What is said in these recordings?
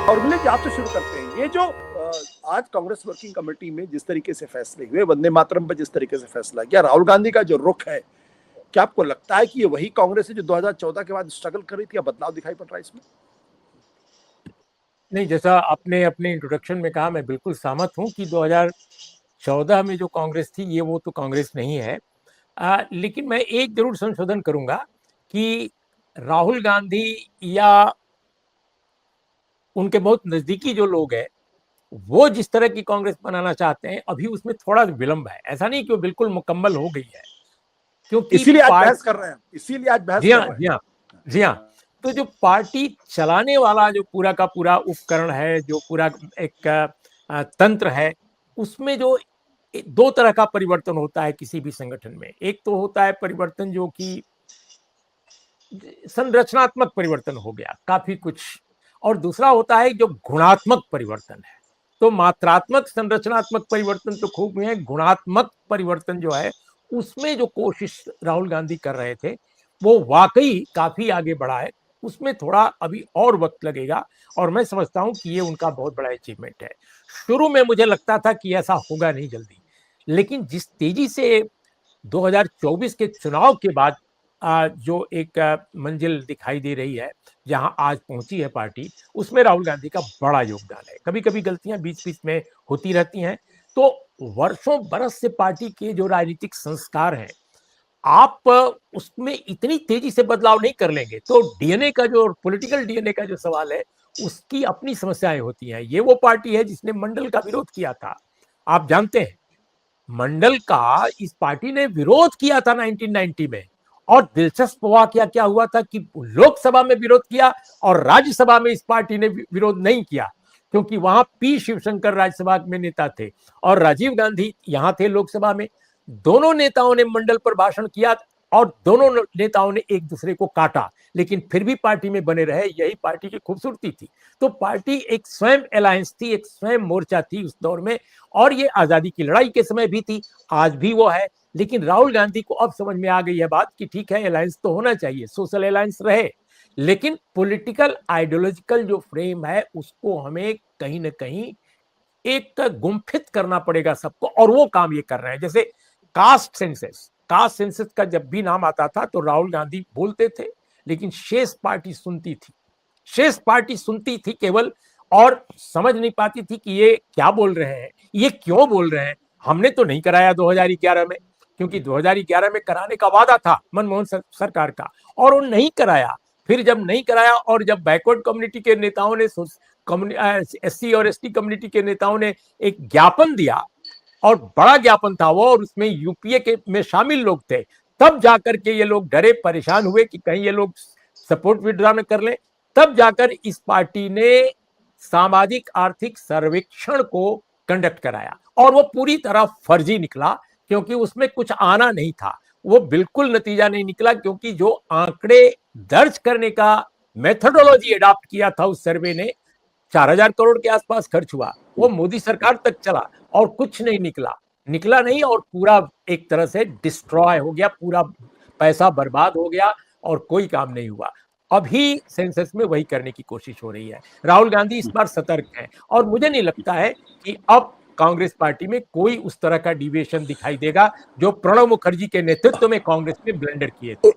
और विनय जी आपसे शुरू करते हैं। ये जो आज कांग्रेस वर्किंग कमेटी में जिस तरीके से फैसले हुए, वंदे मातरम पर जिस तरीके से फैसला किया, राहुल गांधी का जो रुख है, क्या आपको लगता है कि ये वही कांग्रेस है जो 2014 के बाद स्ट्रगल कर रही थी, या बदलाव दिखाई पड़ रहा है इसमें? नहीं, जैसा आपने अपने इंट्रोडक्शन में कहा, मैं बिल्कुल सहमत हूं कि 2014 में जो कांग्रेस थी ये वो तो कांग्रेस नहीं है। लेकिन मैं एक जरूर संशोधन करूंगा कि राहुल गांधी या उनके बहुत नजदीकी जो लोग हैं वो जिस तरह की कांग्रेस बनाना चाहते हैं, अभी उसमें थोड़ा विलंब है। ऐसा नहीं कि वो बिल्कुल मुकम्मल हो गई है, क्योंकि इसीलिए आज बहस पार्टी, कर रहे हैं, इसीलिए आज बहस जी कर हाँ, रहे जी हाँ, जी हाँ। हैं। तो जो पार्टी चलाने वाला जो पूरा का पूरा उपकरण है, जो पूरा एक तंत्र है, उसमें जो दो तरह का परिवर्तन होता है किसी भी संगठन में। एक तो होता है परिवर्तन जो कि संरचनात्मक परिवर्तन हो गया काफी कुछ, और दूसरा होता है जो गुणात्मक परिवर्तन है। तो मात्रात्मक संरचनात्मक परिवर्तन तो खूब है, गुणात्मक परिवर्तन जो है उसमें जो कोशिश राहुल गांधी कर रहे थे वो वाकई काफी आगे बढ़ा है। उसमें थोड़ा अभी और वक्त लगेगा, और मैं समझता हूं कि ये उनका बहुत बड़ा अचीवमेंट है। शुरू में मुझे लगता था कि ऐसा होगा नहीं जल्दी, लेकिन जिस तेजी से 2024 के चुनाव के बाद जो एक मंजिल दिखाई दे रही है, जहां आज पहुंची है पार्टी, उसमें राहुल गांधी का बड़ा योगदान है। कभी कभी गलतियां बीच बीच में होती रहती हैं। तो वर्षों बरस से पार्टी के जो राजनीतिक संस्कार हैं, आप उसमें इतनी तेजी से बदलाव नहीं कर लेंगे। तो डीएनए का जो पॉलिटिकल डीएनए का जो सवाल है, उसकी अपनी समस्याएं होती हैं। ये वो पार्टी है जिसने मंडल का विरोध किया था, आप जानते हैं। मंडल का इस पार्टी ने विरोध किया था 1990 में, और दिलचस्प हुआ क्या क्या हुआ था कि लोकसभा में विरोध किया और राज्यसभा में इस पार्टी ने विरोध नहीं किया, क्योंकि वहां पी शिवशंकर राज्यसभा में नेता थे और राजीव गांधी यहां थे लोकसभा में। दोनों नेताओं ने मंडल पर भाषण किया और दोनों नेताओं ने एक दूसरे को काटा, लेकिन फिर भी पार्टी में बने रहे। यही पार्टी की खूबसूरती थी। तो पार्टी एक स्वयं अलायंस थी, एक स्वयं मोर्चा थी उस दौर में, और ये आजादी की लड़ाई के समय भी थी, आज भी वो है। लेकिन राहुल गांधी को अब समझ में आ गई है बात कि ठीक है, अलायंस तो होना चाहिए, सोशल अलायंस रहे, लेकिन पॉलिटिकल आइडियोलॉजिकल जो फ्रेम है उसको हमें कहीं ना कहीं एक गुम्फित करना पड़ेगा सबको, और वो काम ये कर रहे हैं। जैसे कास्ट सेंसस का जब भी नाम आता था तो राहुल गांधी बोलते थे, लेकिन शेष पार्टी सुनती थी। शेष पार्टी सुनती थी केवल, और समझ नहीं पाती थी कि ये क्या बोल रहे हैं, ये क्यों बोल रहे हैं। हमने तो नहीं कराया 2011 में, क्योंकि 2011 में कराने का वादा था मनमोहन सरकार का, और वो नहीं कराया। फिर जब नहीं कराया और जब बैकवर्ड कम्युनिटी के नेताओं ने, एससी और एसटी कम्युनिटी के नेताओं ने एक ज्ञापन दिया, और बड़ा ज्ञापन था वो, और उसमें यूपीए के में शामिल लोग थे, तब जाकर के ये लोग डरे परेशान हुए कि कहीं ये लोग सपोर्ट विड्रॉ न कर लें। तब जाकर इस पार्टी ने सामाजिक आर्थिक सर्वेक्षण को कंडक्ट कराया, और वो पूरी तरह फर्जी निकला, क्योंकि उसमें कुछ आना नहीं था। वो बिल्कुल नतीजा नहीं निकला, क्योंकि जो आंकड़े दर्ज करने का मेथोडोलॉजी अडॉप्ट किया था उस सर्वे ने, 4,000 करोड़ के आसपास खर्च हुआ, वो मोदी सरकार तक चला और कुछ नहीं निकला। निकला नहीं, और पूरा एक तरह से डिस्ट्रॉय हो गया, पूरा पैसा बर्बाद हो गया, और कोई काम नहीं हुआ। अभी सेंसस में वही करने की कोशिश हो रही है। राहुल गांधी इस बार सतर्क है, और मुझे नहीं लगता है कि अब कांग्रेस पार्टी में कोई उस तरह का डिविएशन दिखाई देगा जो प्रणब मुखर्जी के नेतृत्व में कांग्रेस ने ब्लेंडर किए थे।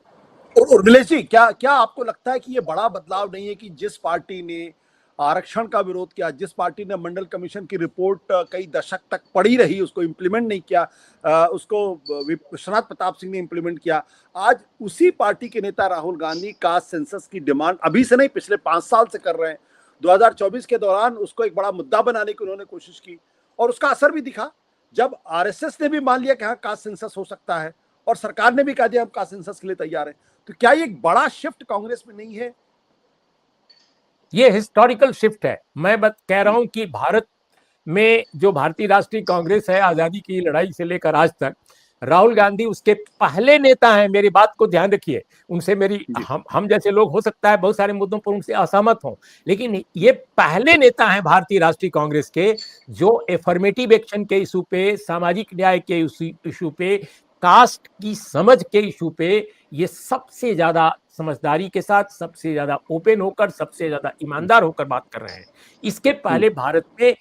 उर्मिलेश जी, क्या क्या आपको लगता है कि ये बड़ा बदलाव नहीं है कि जिस पार्टी ने आरक्षण का विरोध किया, जिस पार्टी ने मंडल कमीशन की रिपोर्ट कई दशक तक पड़ी रही, उसको इम्प्लीमेंट नहीं किया, उसको विश्वनाथ प्रताप सिंह ने इम्प्लीमेंट किया, आज उसी पार्टी के नेता राहुल गांधी कास्ट सेंसस की डिमांड अभी से नहीं पिछले 5 साल से कर रहे हैं। 2024 के दौरान उसको एक बड़ा मुद्दा बनाने की उन्होंने कोशिश की, और उसका असर भी दिखा। जब आरएसएस ने भी मान लिया कि हाँ कास्ट सेंसस हो सकता है, और सरकार ने भी कह दिया हम कास्ट सेंसस के लिए तैयार है, तो क्या ये एक बड़ा शिफ्ट कांग्रेस में नहीं है? ये हिस्टोरिकल शिफ्ट है। मैं बस कह रहा हूं कि भारत में जो भारतीय राष्ट्रीय कांग्रेस है, आजादी की लड़ाई से लेकर आज तक, राहुल गांधी उसके पहले नेता हैं। मेरी बात को ध्यान रखिए, उनसे मेरी, हम जैसे लोग हो सकता है बहुत सारे मुद्दों पर उनसे असहमत हों, लेकिन ये पहले नेता हैं भारतीय राष्ट्रीय कांग्रेस के जो एफर्मेटिव एक्शन के इशू पे, सामाजिक न्याय के इशू पे कास्ट की समझ के इशू पे ये सबसे ज्यादा समझदारी के साथ, सबसे ज्यादा ओपन होकर, सबसे ज्यादा ईमानदार होकर बात कर रहे हैं। इसके पहले भारत में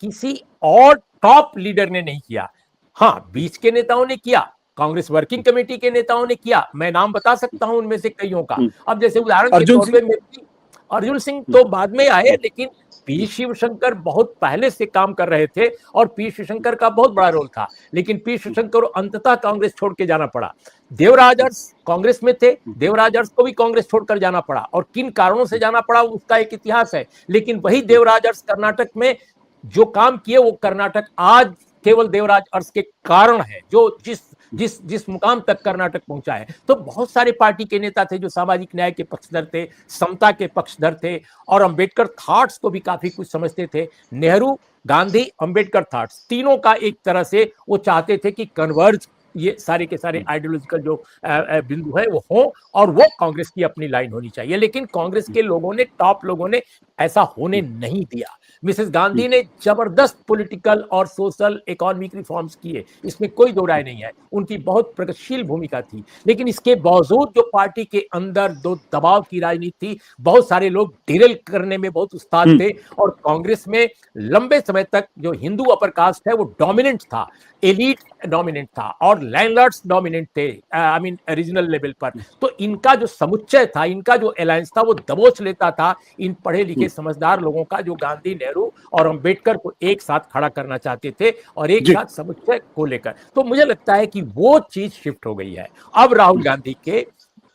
किसी और टॉप लीडर ने नहीं किया। हाँ, बीच के नेताओं ने किया, कांग्रेस वर्किंग कमेटी के नेताओं ने किया, मैं नाम बता सकता हूं उनमें से कईयों का। अब जैसे उदाहरण के अर्जुन तौर पे अर्जुन सिंह तो बाद में आए, लेकिन पी शिवशंकर बहुत पहले से काम कर रहे थे और पी शिवशंकर का बहुत बड़ा रोल था, लेकिन पी शिवशंकर को अंततः कांग्रेस छोड़ के जाना पड़ा। देवराज अरस कांग्रेस में थे, देवराज अरस को भी कांग्रेस छोड़कर जाना पड़ा, और किन कारणों से जाना पड़ा उसका एक इतिहास है। लेकिन वही देवराज अरस कर्नाटक में जो काम किए, वो कर्नाटक आज केवल देवराज अरस के कारण है, जो जिस जिस जिस मुकाम तक कर्नाटक पहुंचा है। तो बहुत सारे पार्टी के नेता थे जो सामाजिक न्याय के पक्षधर थे, समता के पक्षधर थे, और अंबेडकर थॉट्स को भी काफी कुछ समझते थे। नेहरू, गांधी, अंबेडकर थॉट्स तीनों का एक तरह से वो चाहते थे कि कन्वर्ज ये सारे के सारे आइडियोलॉजिकल जो बिंदु है वो हो, और वो कांग्रेस की अपनी लाइन होनी चाहिए। लेकिन कांग्रेस के लोगों ने, टॉप लोगों ने ऐसा होने नहीं दिया। मिसेस गांधी ने जबरदस्त पॉलिटिकल और सोशल इकोनॉमिक रिफॉर्म्स किए, इसमें कोई दो राय नहीं है, उनकी बहुत प्रगतिशील भूमिका थी। लेकिन इसके बावजूद जो पार्टी के अंदर दो दबाव की राजनीति थी, बहुत सारे लोग डिरेल करने में बहुत उस्ताद थे, और कांग्रेस में लंबे समय तक जो हिंदू अपर कास्ट है वो डोमिनेंट था, एलीट डोमिनेंट था, और लैंडलॉर्ड्स डोमिनेंट थे, आई मीन रीजनल लेवल पर। तो इनका जो समुच्चय था, इनका जो अलायंस था, वो दबोच लेता था इन पढ़े लिखे समझदार लोगों का, जो गांधी, नेहरू और अंबेडकर को एक साथ खड़ा करना चाहते थे, और एक साथ समुच्चय को लेकर। तो मुझे लगता है कि वो चीज शिफ्ट हो गई है। अब राहुल गांधी के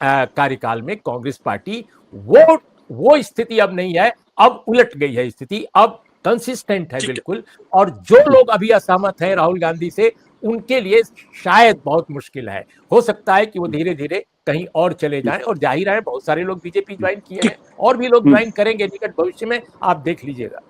कार्यकाल में कांग्रेस पार्टी वो स्थिति अब नहीं है, अब उलट गई है स्थिति, अब कंसिस्टेंट है बिल्कुल। और जो लोग अभी असहमत हैं राहुल गांधी से, उनके लिए शायद बहुत मुश्किल है। हो सकता है कि वो धीरे धीरे कहीं और चले जाएं, और जाहिर है बहुत सारे लोग बीजेपी ज्वाइन किए हैं, और भी लोग ज्वाइन करेंगे निकट भविष्य में, आप देख लीजिएगा।